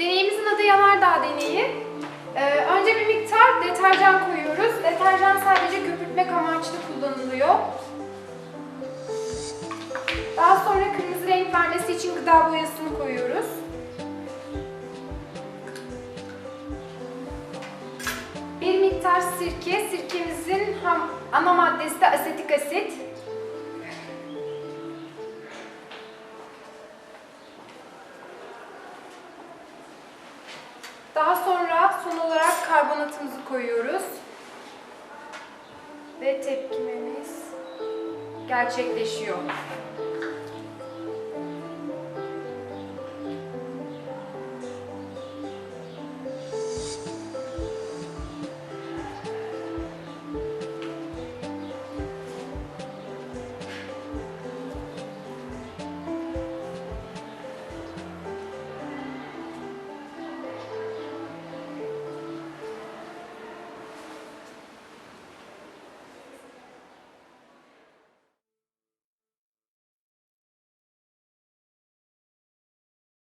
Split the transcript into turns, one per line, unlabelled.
Deneyimizin adı Yanardağ Deneyi. Önce bir miktar deterjan koyuyoruz. Deterjan sadece köpürtmek amaçlı kullanılıyor. Daha sonra kırmızı renk vermesi için gıda boyasını koyuyoruz. Bir miktar sirke, sirkemizin ana maddesi de asetik asit. Daha sonra son olarak karbonatımızı koyuyoruz. Ve tepkimemiz gerçekleşiyor.